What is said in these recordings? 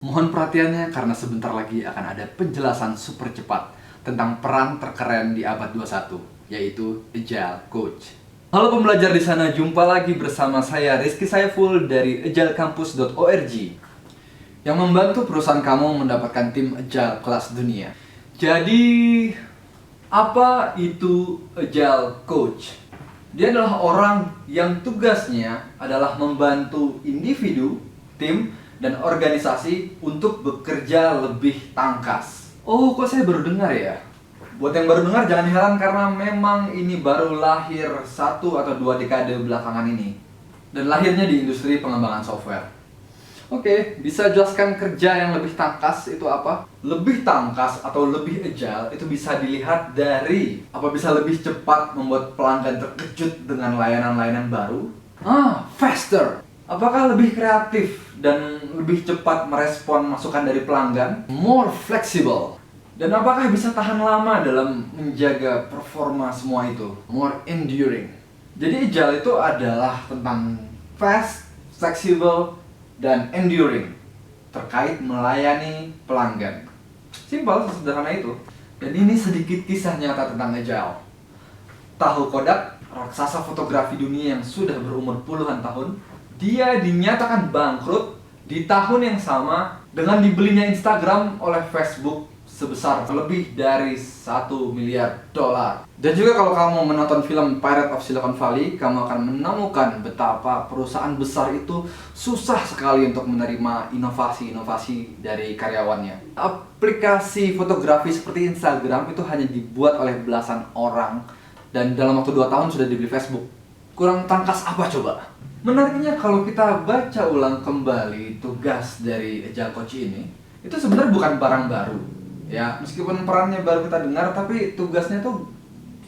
Mohon perhatiannya karena sebentar lagi akan ada penjelasan super cepat tentang peran terkeren di abad 21, yaitu Agile Coach. Halo pembelajar di sana, jumpa lagi bersama saya Rizky Saiful dari agilecampus.org yang membantu perusahaan kamu mendapatkan tim Agile kelas dunia. Jadi, apa itu Agile Coach? Dia adalah orang yang tugasnya adalah membantu individu, tim, dan organisasi untuk bekerja lebih tangkas. Oh, kok saya baru dengar ya? Buat yang baru dengar jangan heran karena memang ini baru lahir 1 atau 2 dekade belakangan ini. Dan lahirnya di industri pengembangan software. Oke, bisa jelaskan kerja yang lebih tangkas itu apa? Lebih tangkas atau lebih agile itu bisa dilihat dari apa bisa lebih cepat membuat pelanggan terkejut dengan layanan-layanan baru. Faster. Apakah lebih kreatif dan lebih cepat merespon masukan dari pelanggan? More flexible. Dan apakah bisa tahan lama dalam menjaga performa semua itu? More enduring. Jadi agile itu adalah tentang fast, flexible, dan enduring terkait melayani pelanggan. Simpel, sesederhana itu. Dan ini sedikit kisah nyata tentang agile. Tahu Kodak, raksasa fotografi dunia yang sudah berumur puluhan tahun, dia dinyatakan bangkrut di tahun yang sama dengan dibelinya Instagram oleh Facebook sebesar lebih dari $1 miliar. Dan juga kalau kamu menonton film Pirates of Silicon Valley, kamu akan menemukan betapa perusahaan besar itu susah sekali untuk menerima inovasi-inovasi dari karyawannya. Aplikasi fotografi seperti Instagram itu hanya dibuat oleh belasan orang dan dalam waktu 2 tahun sudah dibeli Facebook. Kurang tangkas apa coba? Menariknya kalau kita baca ulang kembali tugas dari Agile Coach ini, itu sebenarnya bukan barang baru. Ya, meskipun perannya baru kita dengar, tapi tugasnya tuh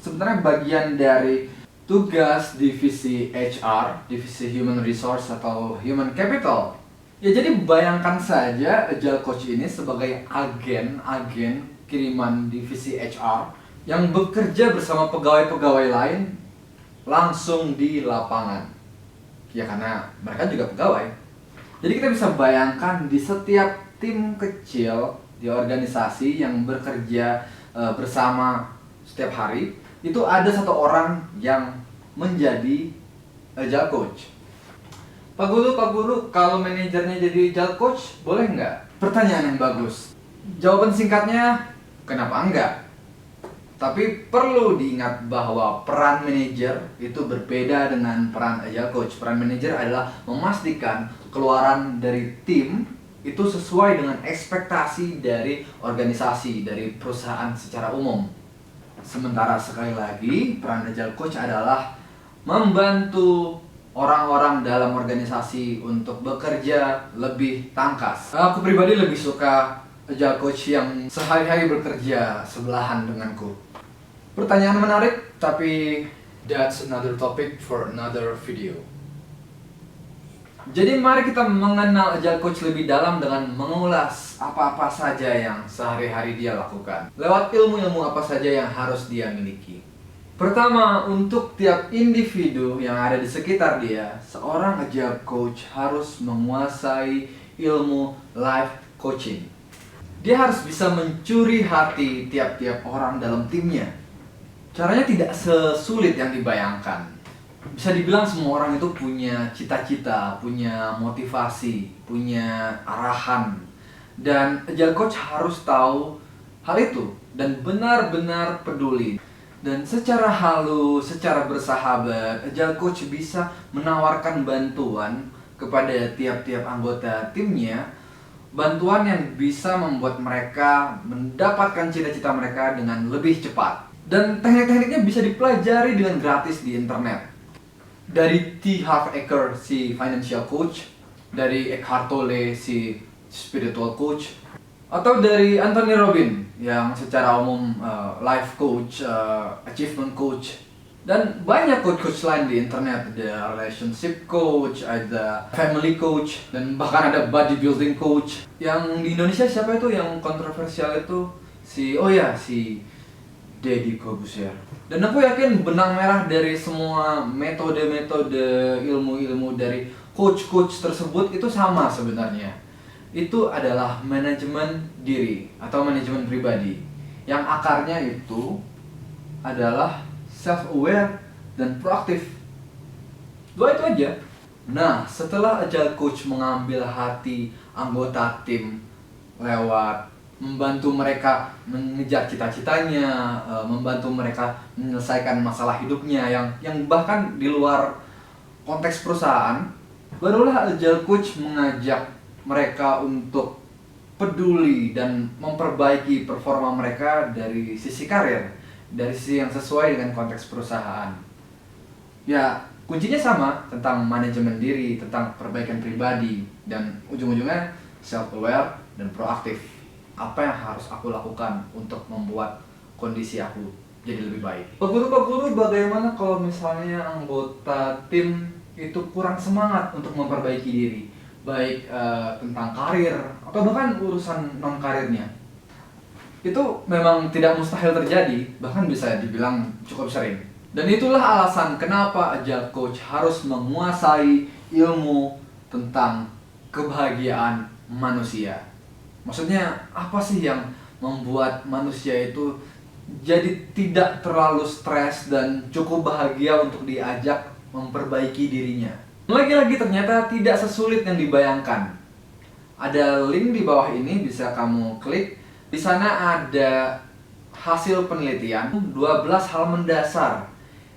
sebenarnya bagian dari tugas divisi HR, divisi Human Resource atau Human Capital. Ya, jadi bayangkan saja Agile Coach ini sebagai agen kiriman divisi HR yang bekerja bersama pegawai-pegawai lain langsung di lapangan. Ya karena mereka juga pegawai. Jadi kita bisa bayangkan di setiap tim kecil di organisasi yang bekerja bersama setiap hari, itu ada satu orang yang menjadi Agile Coach. Pak Guru, kalau manajernya jadi Agile Coach, boleh nggak? Pertanyaan yang bagus. Jawaban singkatnya, kenapa enggak? Tapi perlu diingat bahwa peran manajer itu berbeda dengan peran Agile Coach. Peran manajer adalah memastikan keluaran dari tim itu sesuai dengan ekspektasi dari organisasi, dari perusahaan secara umum. Sementara sekali lagi, peran Agile Coach adalah membantu orang-orang dalam organisasi untuk bekerja lebih tangkas. Aku pribadi lebih suka Agile Coach yang sehari-hari bekerja sebelahan denganku. Pertanyaan menarik, tapi that's another topic for another video. Jadi mari kita mengenal Agile Coach lebih dalam dengan mengulas apa-apa saja yang sehari-hari dia lakukan. Lewat ilmu-ilmu apa saja yang harus dia miliki. Pertama, untuk tiap individu yang ada di sekitar dia, seorang Agile Coach harus menguasai ilmu life coaching. Dia harus bisa mencuri hati tiap-tiap orang dalam timnya. Caranya tidak sesulit yang dibayangkan. Bisa dibilang semua orang itu punya cita-cita, punya motivasi, punya arahan. Dan Agile Coach harus tahu hal itu dan benar-benar peduli. Dan secara halus, secara bersahabat, Agile Coach bisa menawarkan bantuan kepada tiap-tiap anggota timnya. Bantuan yang bisa membuat mereka mendapatkan cita-cita mereka dengan lebih cepat. Dan teknik-tekniknya bisa dipelajari dengan gratis di internet. Dari T. Harv Eker, si financial coach, dari Eckhart Tolle, si spiritual coach, atau dari Anthony Robbins yang secara umum life coach, achievement coach, dan banyak coach-coach lain di internet. Ada relationship coach, ada family coach, dan bahkan ada bodybuilding coach. Yang di Indonesia siapa itu yang kontroversial itu? Si Deddy Corbuzier. Dan aku yakin benang merah dari semua metode-metode ilmu-ilmu dari coach-coach tersebut itu sama sebenarnya. itu adalah manajemen diri atau manajemen pribadi, yang akarnya itu adalah self-aware dan proaktif. Dua itu aja. Nah, setelah Agile Coach mengambil hati anggota tim lewat membantu mereka mengejar cita-citanya, membantu mereka menyelesaikan masalah hidupnya yang bahkan di luar konteks perusahaan, barulah Agile Coach mengajak mereka untuk peduli dan memperbaiki performa mereka dari sisi karir, dari sisi yang sesuai dengan konteks perusahaan. Ya, kuncinya sama, tentang manajemen diri, tentang perbaikan pribadi, dan ujung-ujungnya self-aware dan proaktif. Apa yang harus aku lakukan untuk membuat kondisi aku jadi lebih baik. Pak Guru, bagaimana kalau misalnya anggota tim itu kurang semangat untuk memperbaiki diri? Baik tentang karir, atau bahkan urusan non-karirnya. Itu memang tidak mustahil terjadi, bahkan bisa dibilang cukup sering. Dan itulah alasan kenapa Agile Coach harus menguasai ilmu tentang kebahagiaan manusia. Maksudnya apa sih yang membuat manusia itu jadi tidak terlalu stres dan cukup bahagia untuk diajak memperbaiki dirinya? Lagi-lagi ternyata tidak sesulit yang dibayangkan. Ada link di bawah ini, bisa kamu klik. Di sana ada hasil penelitian 12 hal mendasar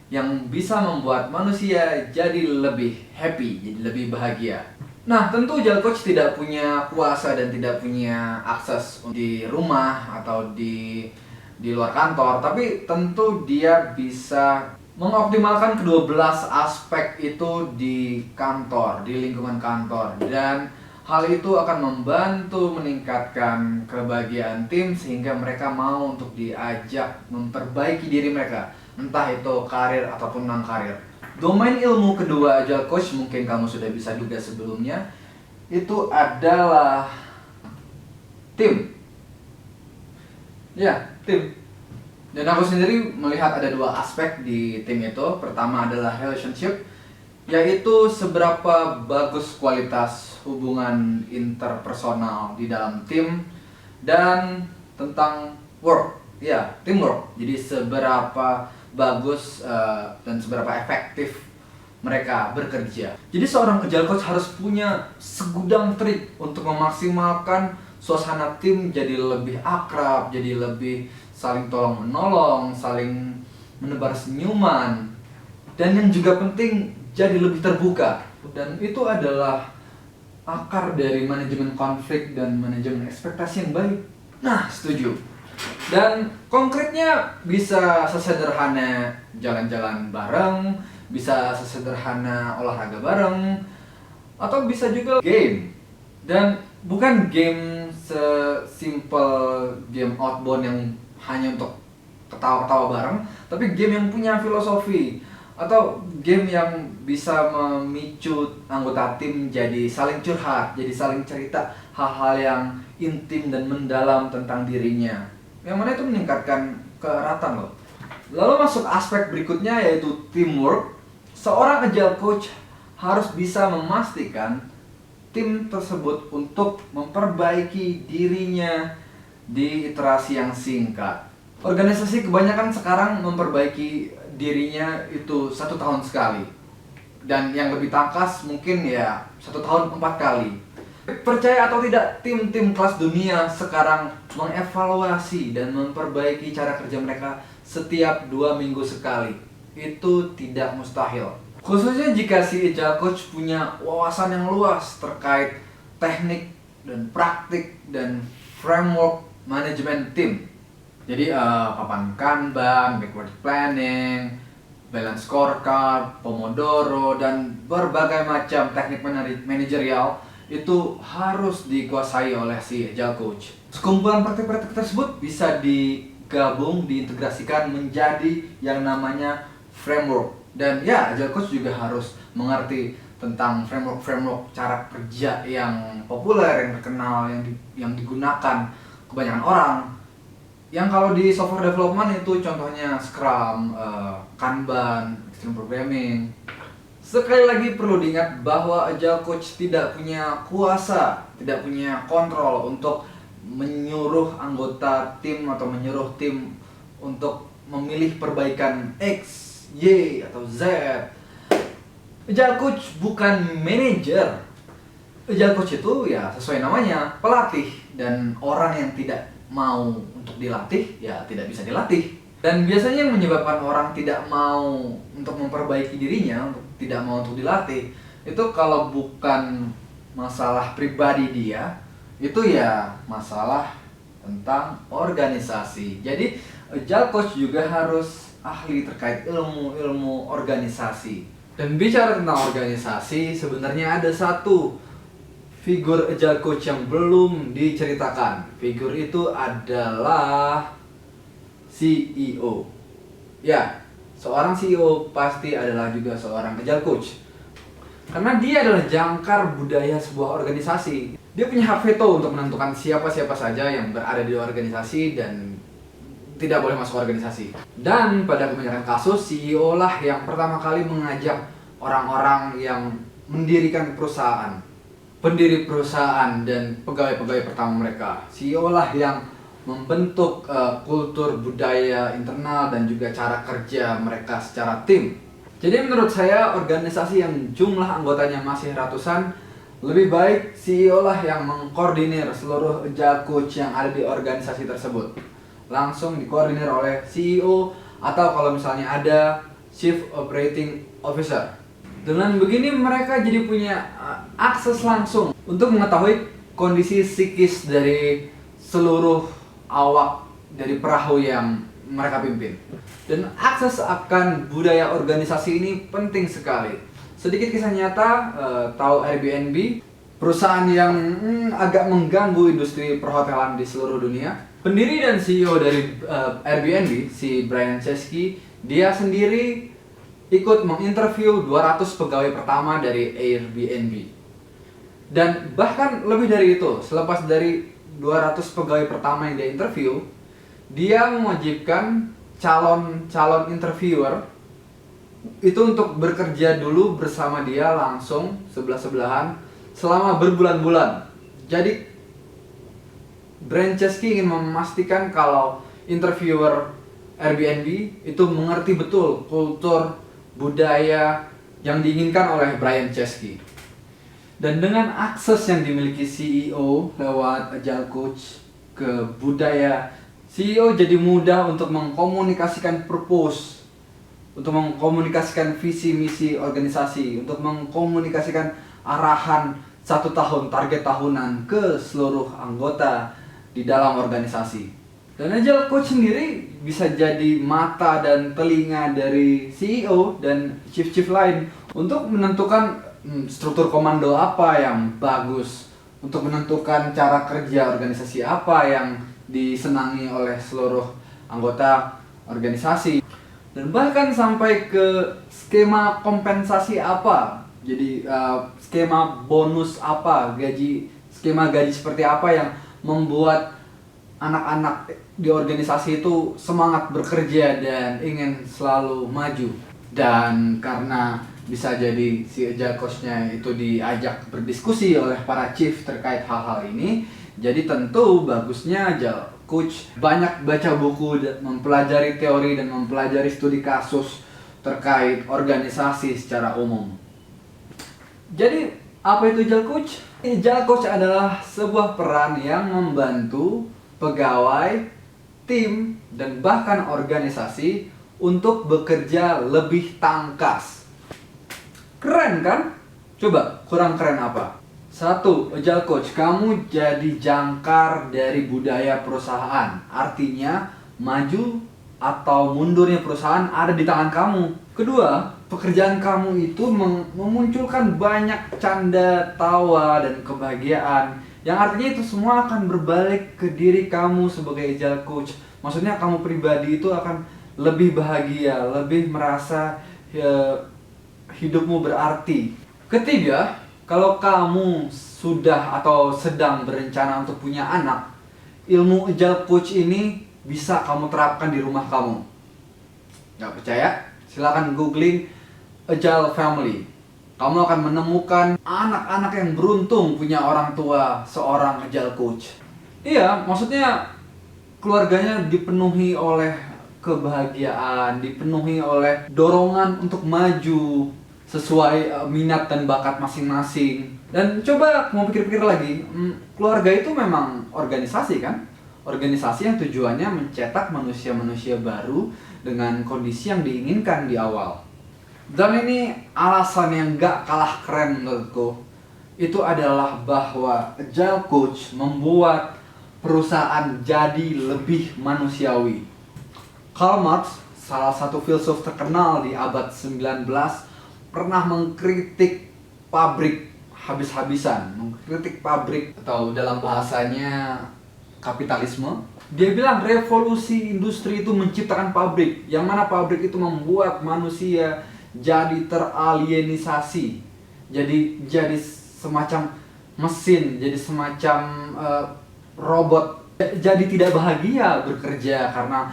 yang bisa membuat manusia jadi lebih happy, jadi lebih bahagia. Nah, tentu Agile Coach tidak punya kuasa dan tidak punya akses di rumah atau di luar kantor, tapi tentu dia bisa mengoptimalkan ke-12 aspek itu di kantor, di lingkungan kantor, dan hal itu akan membantu meningkatkan kebahagiaan tim sehingga mereka mau untuk diajak memperbaiki diri mereka, entah itu karir ataupun non-karir. Domain ilmu kedua Agile Coach, mungkin kamu sudah bisa duga sebelumnya, itu adalah tim. Ya, tim. Dan aku sendiri melihat ada 2 aspek di tim itu. Pertama adalah relationship, yaitu seberapa bagus kualitas hubungan interpersonal di dalam tim, dan tentang work, ya, teamwork. Jadi seberapa bagus dan seberapa efektif mereka bekerja. Jadi seorang Agile Coach harus punya segudang trik untuk memaksimalkan suasana tim jadi lebih akrab, jadi lebih saling tolong menolong, saling menebar senyuman, dan yang juga penting jadi lebih terbuka. Dan itu adalah akar dari manajemen konflik dan manajemen ekspektasi yang baik. Nah, setuju. Dan konkretnya bisa sesederhana jalan-jalan bareng, bisa sesederhana olahraga bareng, atau bisa juga game. Dan bukan game sesimpel game outbound yang hanya untuk ketawa-ketawa bareng, tapi game yang punya filosofi, atau game yang bisa memicu anggota tim jadi saling curhat, jadi saling cerita hal-hal yang intim dan mendalam tentang dirinya, yang mana itu meningkatkan keeratan loh. Lalu masuk aspek berikutnya, yaitu teamwork. Seorang Agile Coach harus bisa memastikan tim tersebut untuk memperbaiki dirinya di iterasi yang singkat. Organisasi kebanyakan sekarang memperbaiki dirinya itu 1 tahun sekali, dan yang lebih tangkas mungkin ya 1 tahun 4 kali. Percaya atau tidak, tim-tim kelas dunia sekarang mengevaluasi dan memperbaiki cara kerja mereka setiap 2 minggu sekali. Itu tidak mustahil. Khususnya jika si Agile Coach punya wawasan yang luas terkait teknik dan praktik dan framework manajemen tim. Jadi papan Kanban, backward planning, balance scorecard, Pomodoro, dan berbagai macam teknik manajerial itu harus dikuasai oleh si Agile Coach. Sekumpulan praktik-praktik tersebut bisa digabung, diintegrasikan menjadi yang namanya framework. Dan ya, Agile Coach juga harus mengerti tentang framework cara kerja yang populer, yang terkenal, yang digunakan kebanyakan orang. Yang kalau di software development itu contohnya Scrum, Kanban, Extreme Programming, Sekali lagi perlu diingat bahwa agile coach tidak punya kuasa, tidak punya kontrol untuk menyuruh anggota tim atau menyuruh tim untuk memilih perbaikan X, Y, atau Z. Agile coach bukan manajer. Agile coach itu ya sesuai namanya, pelatih, dan orang yang tidak mau untuk dilatih ya tidak bisa dilatih. Dan biasanya yang menyebabkan orang tidak mau untuk memperbaiki dirinya, untuk tidak mau untuk dilatih, itu kalau bukan masalah pribadi dia, itu ya masalah tentang organisasi. Jadi agile coach juga harus ahli terkait ilmu organisasi. Dan bicara tentang organisasi, sebenarnya ada satu figur agile coach yang belum diceritakan. Figur itu adalah CEO. Ya, seorang CEO pasti adalah juga seorang agile coach. Karena dia adalah jangkar budaya sebuah organisasi. Dia punya hak veto untuk menentukan siapa-siapa saja yang berada di organisasi dan tidak boleh masuk organisasi. Dan pada kebanyakan kasus, CEO lah yang pertama kali mengajak orang-orang yang mendirikan perusahaan, pendiri perusahaan dan pegawai-pegawai pertama mereka. CEO lah yang membentuk kultur budaya internal dan juga cara kerja mereka secara tim. Jadi menurut saya organisasi yang jumlah anggotanya masih ratusan, lebih baik CEO lah yang mengkoordinir seluruh agile coach yang ada di organisasi tersebut. Langsung dikoordinir oleh CEO atau kalau misalnya ada Chief Operating Officer. Dengan begini mereka jadi punya akses langsung untuk mengetahui kondisi psikis dari seluruh awak dari perahu yang mereka pimpin. Dan akses akan budaya organisasi ini penting sekali. Sedikit kisah nyata, tahu Airbnb, perusahaan yang agak mengganggu industri perhotelan di seluruh dunia. Pendiri dan CEO dari Airbnb, si Brian Chesky, dia sendiri ikut menginterview 200 pegawai pertama dari Airbnb. Dan bahkan lebih dari itu, selepas dari 200 pegawai pertama yang dia interview, dia mewajibkan calon interviewer itu untuk bekerja dulu bersama dia langsung sebelah-sebelahan selama berbulan-bulan. Jadi Brian Chesky ingin memastikan kalau interviewer Airbnb itu mengerti betul kultur budaya yang diinginkan oleh Brian Chesky. Dan dengan akses yang dimiliki CEO lewat agile coach ke budaya, CEO jadi mudah untuk mengkomunikasikan purpose, untuk mengkomunikasikan visi misi organisasi, untuk mengkomunikasikan arahan 1 tahun target tahunan ke seluruh anggota di dalam organisasi. Dan agile coach sendiri bisa jadi mata dan telinga dari CEO dan chief-chief lain untuk menentukan struktur komando apa yang bagus, untuk menentukan cara kerja organisasi apa yang disenangi oleh seluruh anggota organisasi, dan bahkan sampai ke skema kompensasi apa. Jadi skema bonus apa, skema gaji seperti apa yang membuat anak-anak di organisasi itu semangat bekerja dan ingin selalu maju. Dan karena bisa jadi si agile coach-nya itu diajak berdiskusi oleh para chief terkait hal-hal ini, jadi tentu bagusnya agile coach banyak baca buku, mempelajari teori dan mempelajari studi kasus terkait organisasi secara umum. Jadi apa itu agile coach? Agile coach adalah sebuah peran yang membantu pegawai, tim, dan bahkan organisasi untuk bekerja lebih tangkas. Keren kan? Coba, kurang keren apa? 1. Agile coach, kamu jadi jangkar dari budaya perusahaan. Artinya, maju atau mundurnya perusahaan ada di tangan kamu. Kedua, pekerjaan kamu itu memunculkan banyak canda, tawa, dan kebahagiaan. Yang artinya itu semua akan berbalik ke diri kamu sebagai agile coach. Maksudnya kamu pribadi itu akan lebih bahagia, lebih merasa hidupmu berarti. Ketiga, kalau kamu sudah atau sedang berencana untuk punya anak, ilmu agile coach ini bisa kamu terapkan di rumah kamu. Gak percaya? Silakan googling agile family. Kamu akan menemukan anak-anak yang beruntung punya orang tua seorang agile coach. Iya, maksudnya keluarganya dipenuhi oleh kebahagiaan, dipenuhi oleh dorongan untuk maju sesuai minat dan bakat masing-masing. Dan coba mau pikir-pikir lagi, keluarga itu memang organisasi kan? Organisasi yang tujuannya mencetak manusia-manusia baru dengan kondisi yang diinginkan di awal. Dan ini alasan yang gak kalah keren menurutku. Itu adalah bahwa Agile Coach membuat perusahaan jadi lebih manusiawi. Karl Marx, salah satu filsuf terkenal di abad 19, pernah mengkritik pabrik habis-habisan. Mengkritik pabrik, atau dalam bahasanya kapitalisme. Dia bilang revolusi industri itu menciptakan pabrik, yang mana pabrik itu membuat manusia jadi teralienisasi, jadi semacam mesin, jadi semacam robot, jadi tidak bahagia bekerja karena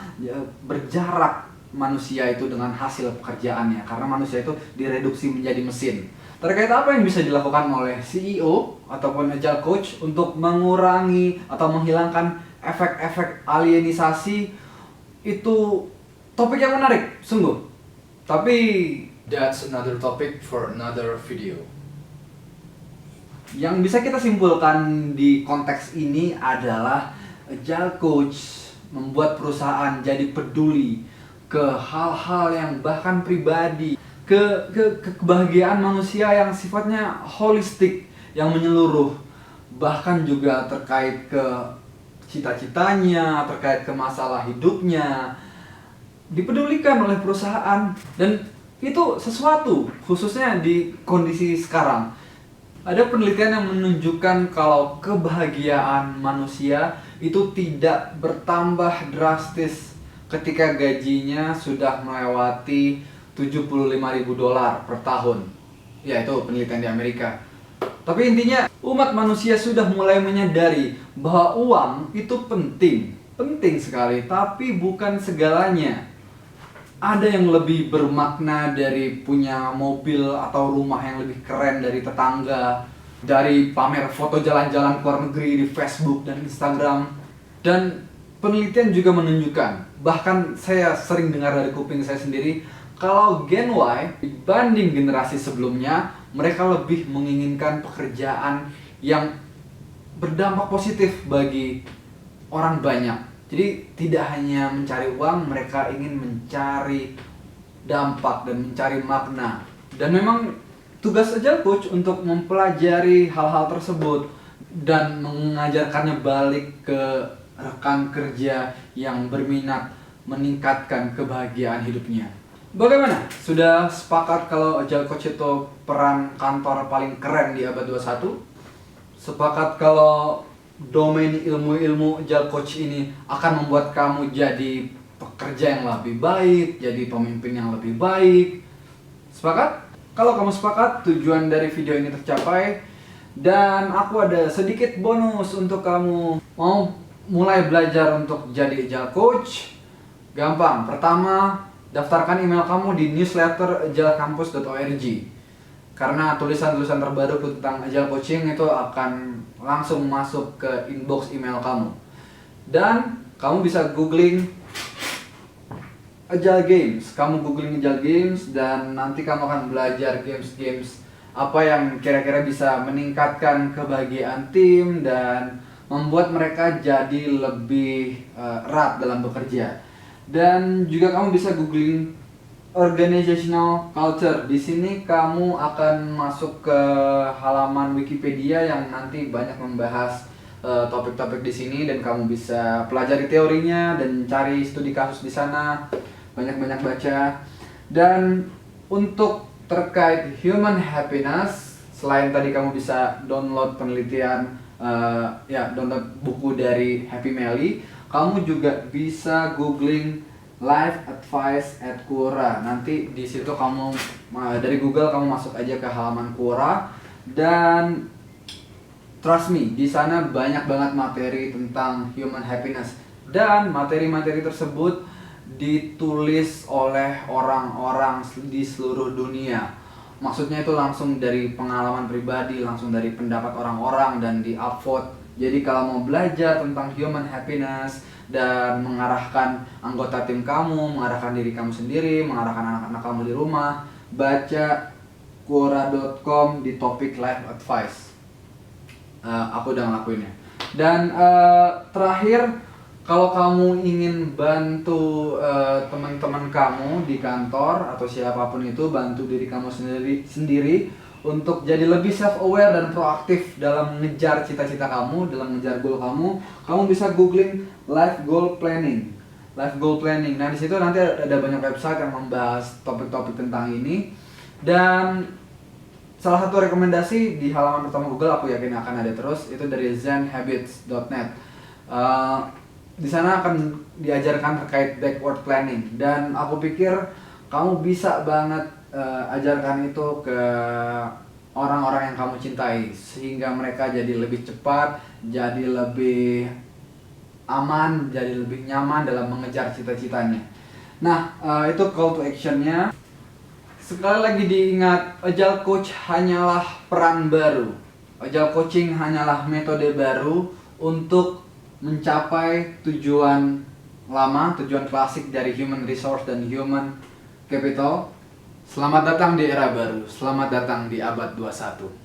berjarak manusia itu dengan hasil pekerjaannya, karena manusia itu direduksi menjadi mesin. Terkait apa yang bisa dilakukan oleh CEO ataupun Agile Coach untuk mengurangi atau menghilangkan efek-efek alienisasi, itu topik yang menarik, sungguh. Tapi that's another topic for another video. Yang bisa kita simpulkan di konteks ini adalah Agile Coach membuat perusahaan jadi peduli ke hal-hal yang bahkan pribadi, ke kebahagiaan manusia yang sifatnya holistik, yang menyeluruh, bahkan juga terkait ke cita-citanya, terkait ke masalah hidupnya, dipedulikan oleh perusahaan. Dan itu sesuatu, khususnya di kondisi sekarang. Ada penelitian yang menunjukkan kalau kebahagiaan manusia itu tidak bertambah drastis ketika gajinya sudah melewati $75.000 per tahun. Ya, itu penelitian di Amerika. Tapi intinya, umat manusia sudah mulai menyadari bahwa uang itu penting sekali, tapi bukan segalanya. Ada yang lebih bermakna dari punya mobil atau rumah yang lebih keren dari tetangga, dari pamer foto jalan-jalan ke luar negeri di Facebook dan Instagram. Dan penelitian juga menunjukkan, bahkan saya sering dengar dari kuping saya sendiri, kalau Gen Y dibanding generasi sebelumnya, mereka lebih menginginkan pekerjaan yang berdampak positif bagi orang banyak. Jadi tidak hanya mencari uang, mereka ingin mencari dampak dan mencari makna. Dan memang tugas Agile Coach untuk mempelajari hal-hal tersebut dan mengajarkannya balik ke rekan kerja yang berminat meningkatkan kebahagiaan hidupnya. Bagaimana? Sudah sepakat kalau Agile Coach itu peran kantor paling keren di abad 21? Sepakat kalau domain ilmu-ilmu Agile Coach ini akan membuat kamu jadi pekerja yang lebih baik, jadi pemimpin yang lebih baik? Sepakat? Kalau kamu sepakat, tujuan dari video ini tercapai. Dan aku ada sedikit bonus untuk kamu. Mau mulai belajar untuk jadi Agile Coach? Gampang. Pertama, daftarkan email kamu di newsletter agilecampus.org. Karena tulisan-tulisan terbaru tentang Agile Coaching itu akan langsung masuk ke inbox email kamu. Dan kamu bisa googling Agile Games. Kamu googling Agile Games dan nanti kamu akan belajar games-games apa yang kira-kira bisa meningkatkan kebahagiaan tim dan membuat mereka jadi lebih erat dalam bekerja. Dan juga kamu bisa googling organizational culture. Di sini kamu akan masuk ke halaman Wikipedia yang nanti banyak membahas topik-topik di sini, dan kamu bisa pelajari teorinya dan cari studi kasus di sana, banyak-banyak baca. Dan untuk terkait human happiness, selain tadi kamu bisa download penelitian, download buku dari Happy Melly, kamu juga bisa googling Life Advice at Quora. Nanti di situ kamu dari Google kamu masuk aja ke halaman Quora, dan trust me, di sana banyak banget materi tentang human happiness, dan materi-materi tersebut ditulis oleh orang-orang di seluruh dunia. Maksudnya itu langsung dari pengalaman pribadi, langsung dari pendapat orang-orang dan di upvote. Jadi kalau mau belajar tentang human happiness dan mengarahkan anggota tim kamu, mengarahkan diri kamu sendiri, mengarahkan anak-anak kamu di rumah, baca Quora.com di topik life advice. Aku udah ngelakuinnya. Dan terakhir, kalau kamu ingin bantu teman-teman kamu di kantor atau siapapun itu, bantu diri kamu sendiri untuk jadi lebih self-aware dan proaktif dalam mengejar cita-cita kamu, dalam mengejar goal kamu bisa googling life goal planning. Life goal planning. Nah, di situ nanti ada banyak website yang membahas topik-topik tentang ini. Dan salah satu rekomendasi di halaman pertama Google, aku yakin akan ada terus, itu dari zenhabits.net. Di sana akan diajarkan terkait backward planning, dan aku pikir kamu bisa banget ajarkan itu ke orang-orang yang kamu cintai, sehingga mereka jadi lebih cepat, jadi lebih aman, jadi lebih nyaman dalam mengejar cita-citanya. Nah, itu call to action-nya. Sekali lagi diingat, Agile Coach hanyalah peran baru. Agile Coaching hanyalah metode baru untuk mencapai tujuan lama, tujuan klasik dari human resource dan human capital. Selamat datang di era baru, selamat datang di abad 21.